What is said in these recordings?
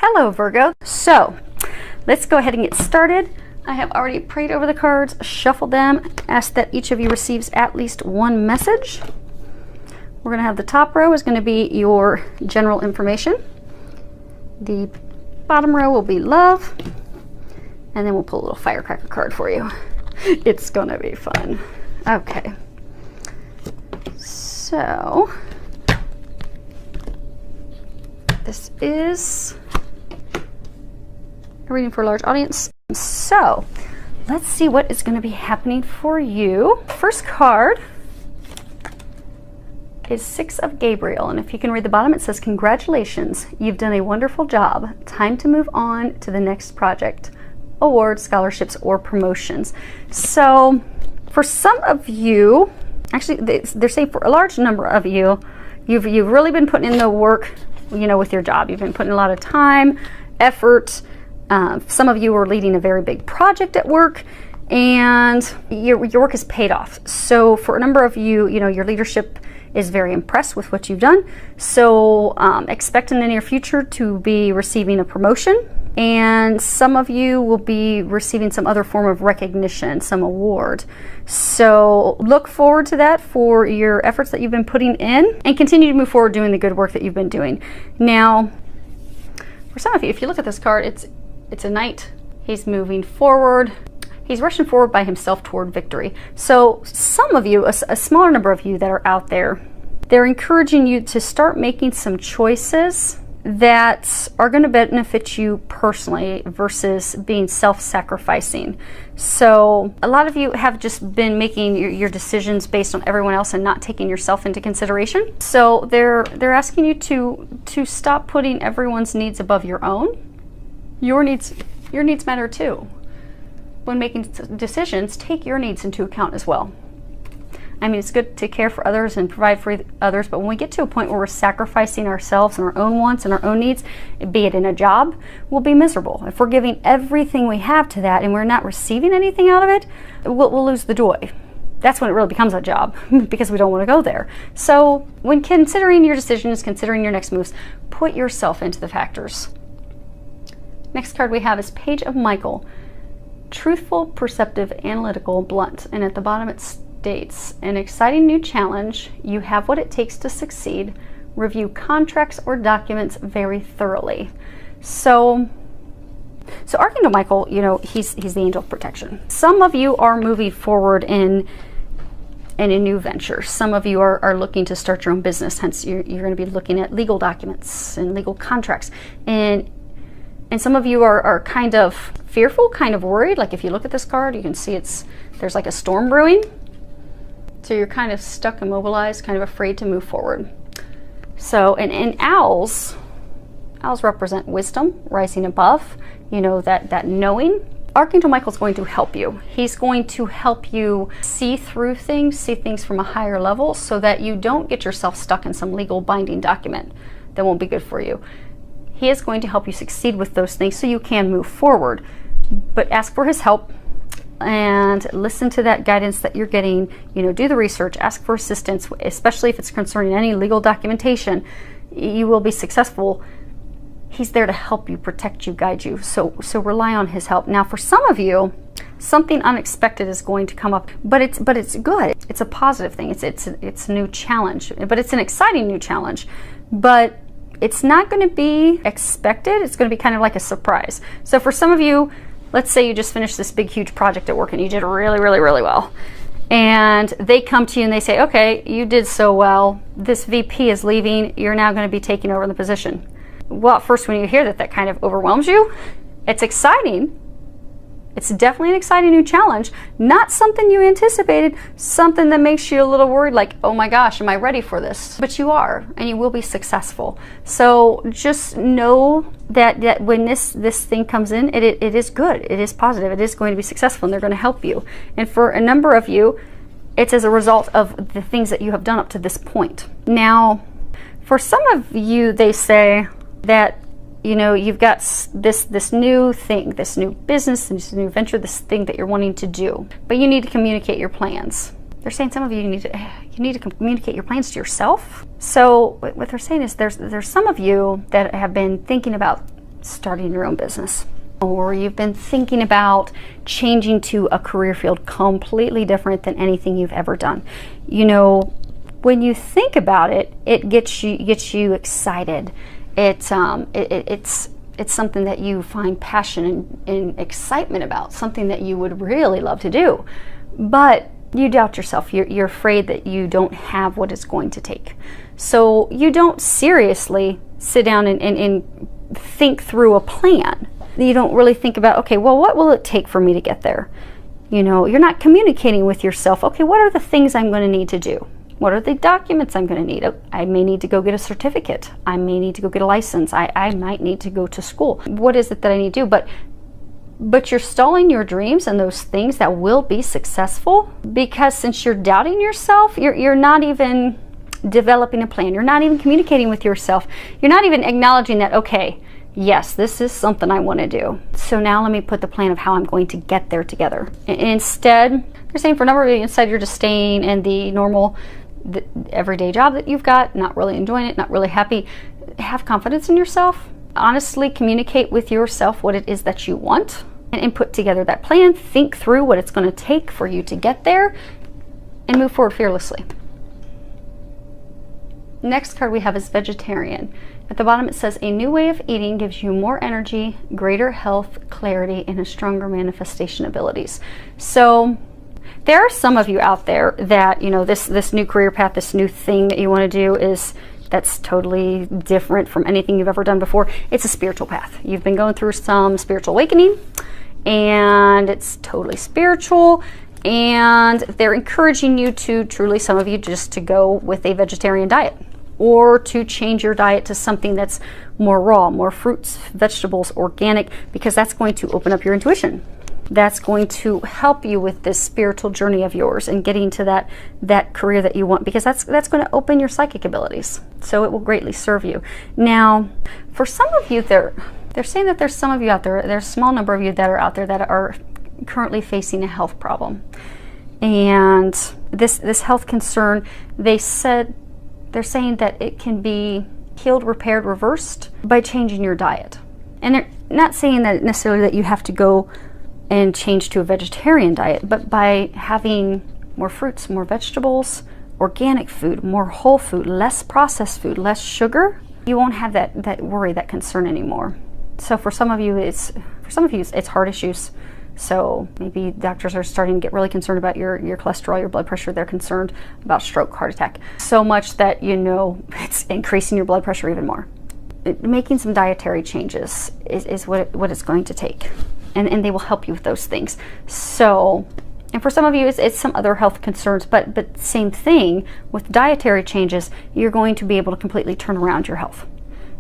Hello Virgo. So let's go ahead and get started. I have already prayed over the cards, shuffled them, asked that each of you receives at least one message. We're going to have the top row is going to be your general information. The bottom row will be love. And then we'll pull a little firecracker card for you. It's going to be fun. Okay. So this is a reading for a large audience. So let's see what is going to be happening for you. First card is Six of Gabriel, and if you can read the bottom, it says, congratulations, you've done a wonderful job. Time to move on to the next project, awards, scholarships, or promotions. So for some of you, actually they're saying for a large number of you, you've really been putting in the work, you know, with your job. You've been putting a lot of time, effort. Some of you are leading a very big project at work, and your work has paid off. So for a number of you, you know, your leadership is very impressed with what you've done. So expect in the near future to be receiving a promotion, and some of you will be receiving some other form of recognition, some award. So look forward to that for your efforts that you've been putting in, and continue to move forward doing the good work that you've been doing. Now, for some of you, if you look at this card, it's a knight. He's moving forward. He's rushing forward by himself toward victory. So some of you, a smaller number of you that are out there, they're encouraging you to start making some choices that are going to benefit you personally versus being self-sacrificing. So a lot of you have just been making your decisions based on everyone else and not taking yourself into consideration. So they're asking you to stop putting everyone's needs above your own. Your needs matter too. When making decisions, take your needs into account as well. I mean, it's good to care for others and provide for others, but when we get to a point where we're sacrificing ourselves and our own wants and our own needs, be it in a job, we'll be miserable. If we're giving everything we have to that and we're not receiving anything out of it, we'll lose the joy. That's when it really becomes a job, because we don't want to go there. So when considering your decisions, considering your next moves, put yourself into the factors. Next card we have is Page of Michael. Truthful, perceptive, analytical, blunt. And at the bottom it states, an exciting new challenge. You have what it takes to succeed. Review contracts or documents very thoroughly. So Archangel Michael, you know, he's the angel of protection. Some of you are moving forward in a new venture. Some of you are looking to start your own business. Hence you're going to be looking at legal documents and legal contracts. And some of you are kind of fearful, kind of worried. Like if you look at this card, you can see there's like a storm brewing. So you're kind of stuck, immobilized, kind of afraid to move forward. So, and owls represent wisdom, rising above, you know, that knowing. Archangel Michael's going to help you. He's going to help you see through things, see things from a higher level, so that you don't get yourself stuck in some legal binding document that won't be good for you. He is going to help you succeed with those things so you can move forward. But ask for his help and listen to that guidance that you're getting. You know, do the research, ask for assistance, especially if it's concerning any legal documentation. You will be successful. He's there to help you, protect you, guide you. So rely on his help. Now, for some of you, something unexpected is going to come up, but it's good. It's a positive thing. It's a new challenge, but it's an exciting new challenge. But it's not going to be expected. It's going to be kind of like a surprise. So for some of you, let's say you just finished this big, huge project at work and you did really, really, really well. And they come to you and they say, okay, you did so well. This VP is leaving. You're now going to be taking over the position. Well, at first when you hear that kind of overwhelms you. It's exciting. It's definitely an exciting new challenge. Not something you anticipated, something that makes you a little worried, like, oh my gosh, am I ready for this? But you are, and you will be successful. So just know that when this thing comes in, it is good, it is positive, it is going to be successful, and they're going to help you. And for a number of you, it's as a result of the things that you have done up to this point. Now, for some of you, they say that, you know, you've got this new thing, this new business, this new venture, this thing that you're wanting to do, but you need to communicate your plans. They're saying some of you need to communicate your plans to yourself. So what they're saying is there's some of you that have been thinking about starting your own business, or you've been thinking about changing to a career field completely different than anything you've ever done. You know, when you think about it, it gets you excited. It's something that you find passion and excitement about, something that you would really love to do. But you doubt yourself. You're afraid that you don't have what it's going to take. So you don't seriously sit down and think through a plan. You don't really think about, okay, well, what will it take for me to get there? You know, you're not communicating with yourself. Okay, what are the things I'm going to need to do? What are the documents I'm going to need? I may need to go get a certificate. I may need to go get a license. I might need to go to school. What is it that I need to do? But you're stalling your dreams and those things that will be successful, because since you're doubting yourself, you're not even developing a plan. You're not even communicating with yourself. You're not even acknowledging that, okay, yes, this is something I want to do. So now let me put the plan of how I'm going to get there together. Instead, they're saying for a number of you, instead you're just staying in the normal, the everyday job that you've got, not really enjoying it, not really happy. Have confidence in yourself. Honestly communicate with yourself what it is that you want, and put together that plan. Think through what it's going to take for you to get there, and move forward fearlessly. Next card we have is vegetarian. At the bottom it says, a new way of eating gives you more energy, greater health, clarity, and a stronger manifestation abilities. So there are some of you out there that, you know, this new career path, this new thing that you want to do that's totally different from anything you've ever done before. It's a spiritual path. You've been going through some spiritual awakening, and it's totally spiritual, and they're encouraging you to truly, some of you, just to go with a vegetarian diet, or to change your diet to something that's more raw, more fruits, vegetables, organic, because that's going to open up your intuition. That's going to help you with this spiritual journey of yours and getting to that career that you want, because that's going to open your psychic abilities. So it will greatly serve you. Now, for some of you, they're saying that there's some of you out there, there's a small number of you that are out there that are currently facing a health problem. And this health concern, they're saying that it can be healed, repaired, reversed by changing your diet. And they're not saying that necessarily that you have to go and change to a vegetarian diet, but by having more fruits, more vegetables, organic food, more whole food, less processed food, less sugar, you won't have that worry, that concern anymore. So for some of you, it's heart issues. So maybe doctors are starting to get really concerned about your cholesterol, your blood pressure. They're concerned about stroke, heart attack, so much that, you know, it's increasing your blood pressure even more. Making some dietary changes is what it's going to take. And they will help you with those things. So, and for some of you, it's some other health concerns, but same thing with dietary changes, you're going to be able to completely turn around your health.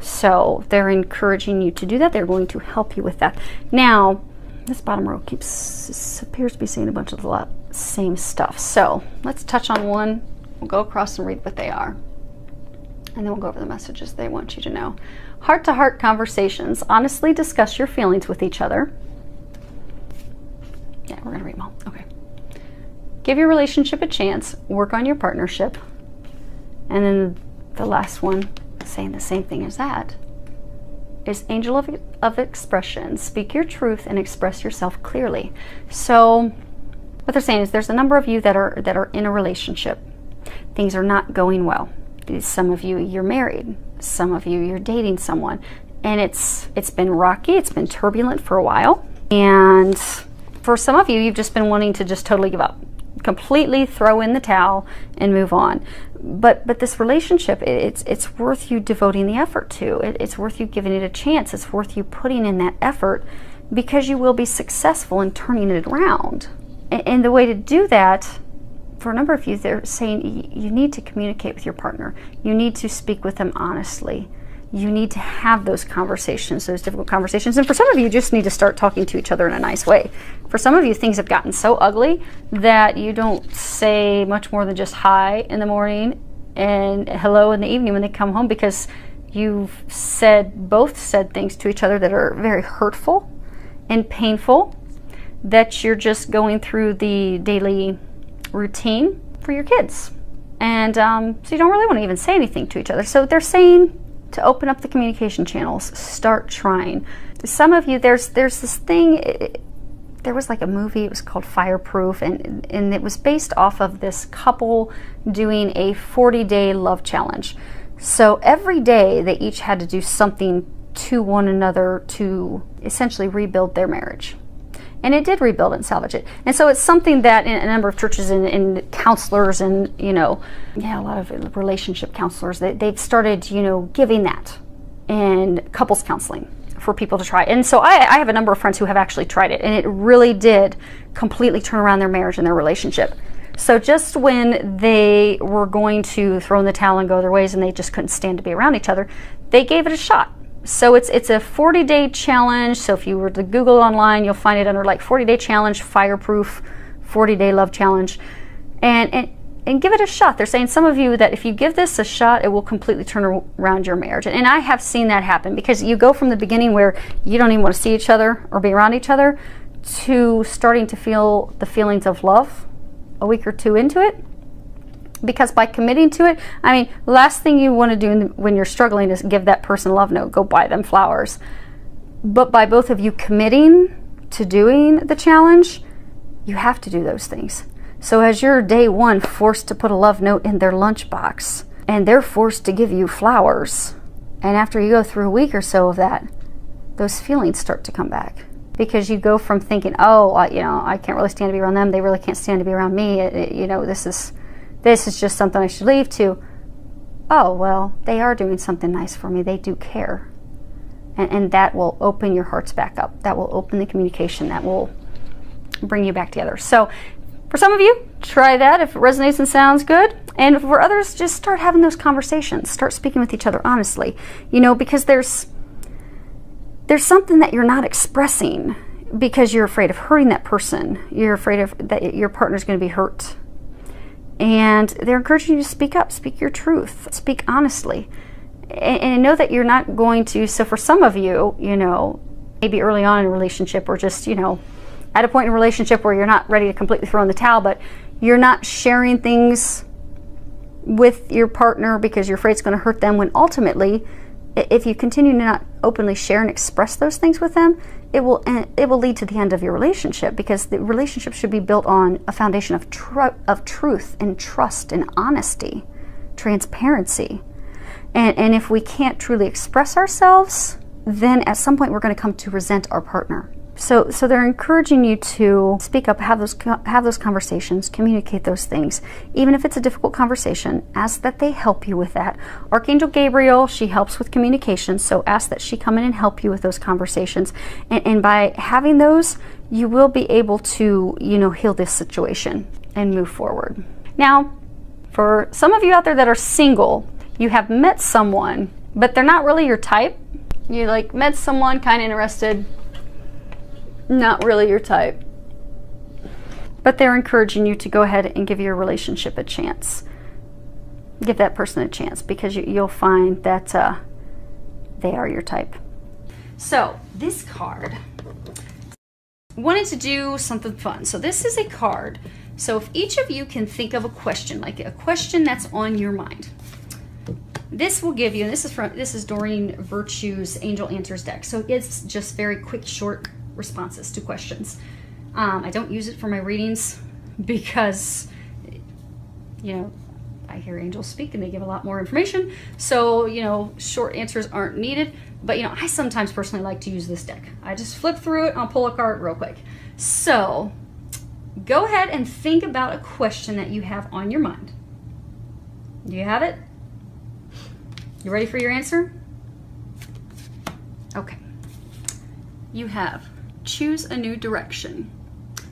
So they're encouraging you to do that. They're going to help you with that. Now, this bottom row appears to be saying a bunch of the same stuff. So let's touch on one. We'll go across and read what they are. And then we'll go over the messages they want you to know. Heart-to-heart conversations. Honestly discuss your feelings with each other. Yeah, we're going to read them all. Okay. Give your relationship a chance. Work on your partnership. And then the last one, saying the same thing as that, is angel of expression. Speak your truth and express yourself clearly. So what they're saying is there's a number of you that are in a relationship. Things are not going well. Some of you, you're married. Some of you, you're dating someone. And it's been rocky. It's been turbulent for a while. And for some of you, you've just been wanting to just totally give up, completely throw in the towel and move on. But this relationship, it's worth you devoting the effort to. It's worth you giving it a chance. It's worth you putting in that effort, because you will be successful in turning it around. And the way to do that, for a number of you, they're saying you need to communicate with your partner. You need to speak with them honestly. You need to have those conversations, those difficult conversations. And for some of you, you just need to start talking to each other in a nice way. For some of you, things have gotten so ugly that you don't say much more than just hi in the morning and hello in the evening when they come home, because you've both said things to each other that are very hurtful and painful, that you're just going through the daily routine for your kids. And so you don't really want to even say anything to each other. So they're saying to open up the communication channels. Start trying. Some of you, there's this thing, there was like a movie, it was called Fireproof, and it was based off of this couple doing a 40-day love challenge. So every day they each had to do something to one another to essentially rebuild their marriage. And it did rebuild and salvage it. And so it's something that in a number of churches and counselors and, a lot of relationship counselors, they've started, giving that and couples counseling for people to try. And so I have a number of friends who have actually tried it, and it really did completely turn around their marriage and their relationship. So just when they were going to throw in the towel and go their ways and they just couldn't stand to be around each other, they gave it a shot. So it's a 40-day challenge. So if you were to Google online, you'll find it under like 40-day challenge, Fireproof, 40-day love challenge, and give it a shot. They're saying some of you that if you give this a shot, it will completely turn around your marriage. And I have seen that happen, because you go from the beginning where you don't even want to see each other or be around each other to starting to feel the feelings of love a week or two into it. Because by committing to it, the last thing you want to do when you're struggling is give that person a love note, go buy them flowers. But by both of you committing to doing the challenge, you have to do those things. So as you're day one forced to put a love note in their lunchbox, and they're forced to give you flowers, and after you go through a week or so of that, those feelings start to come back. Because you go from thinking, I can't really stand to be around them, they really can't stand to be around me, this is just something I should leave, to, oh, well, they are doing something nice for me. They do care. And that will open your hearts back up. That will open the communication. That will bring you back together. So for some of you, try that if it resonates and sounds good. And for others, just start having those conversations. Start speaking with each other honestly. Because there's something that you're not expressing because you're afraid of hurting that person. You're afraid of that your partner's going to be hurt. And they're encouraging you to speak up, speak your truth, speak honestly. And know that you're not going to, so for some of you, maybe early on in a relationship, or just, at a point in a relationship where you're not ready to completely throw in the towel, but you're not sharing things with your partner because you're afraid it's going to hurt them, when ultimately, if you continue to not openly share and express those things with them, it will lead to the end of your relationship, because the relationship should be built on a foundation of truth and trust and honesty, transparency. And if we can't truly express ourselves, then at some point we're going to come to resent our partner. So they're encouraging you to speak up, have those conversations, communicate those things. Even if it's a difficult conversation, ask that they help you with that. Archangel Gabriel, she helps with communication, so ask that she come in and help you with those conversations. And by having those, you will be able to, heal this situation and move forward. Now, for some of you out there that are single, you have met someone, but they're not really your type. You met someone, kind of interested, not really your type, but they're encouraging you to go ahead and give your relationship a chance. Give that person a chance, because you'll find that they are your type. So this card, wanted to do something fun. So this is a card. So if each of you can think of a question, like a question that's on your mind, this will give you, and this is Doreen Virtue's Angel Answers deck. So it's just very quick, short responses to questions. I don't use it for my readings because, I hear angels speak and they give a lot more information. So, short answers aren't needed. But, I sometimes personally like to use this deck. I just flip through it and I'll pull a card real quick. So, go ahead and think about a question that you have on your mind. Do you have it? You ready for your answer? Okay. You have choose a new direction.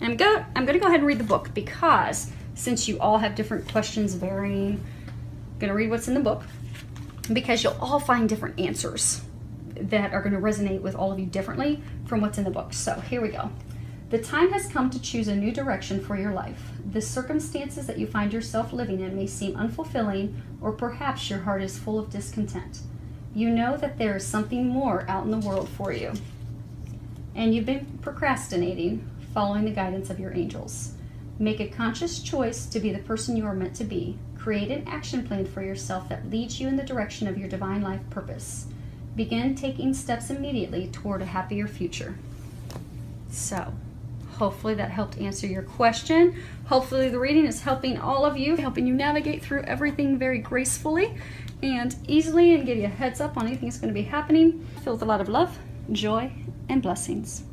And I'm going to go ahead and read the book, because since you all have different questions varying, I'm going to read what's in the book, because you'll all find different answers that are going to resonate with all of you differently from what's in the book. So here we go. The time has come to choose a new direction for your life. The circumstances that you find yourself living in may seem unfulfilling, or perhaps your heart is full of discontent. You know that there is something more out in the world for you, and you've been procrastinating, following the guidance of your angels. Make a conscious choice to be the person you are meant to be. Create an action plan for yourself that leads you in the direction of your divine life purpose. Begin taking steps immediately toward a happier future. So, hopefully that helped answer your question. Hopefully the reading is helping all of you, helping you navigate through everything very gracefully and easily, and give you a heads up on anything that's going to be happening. Filled with a lot of love, joy, and blessings.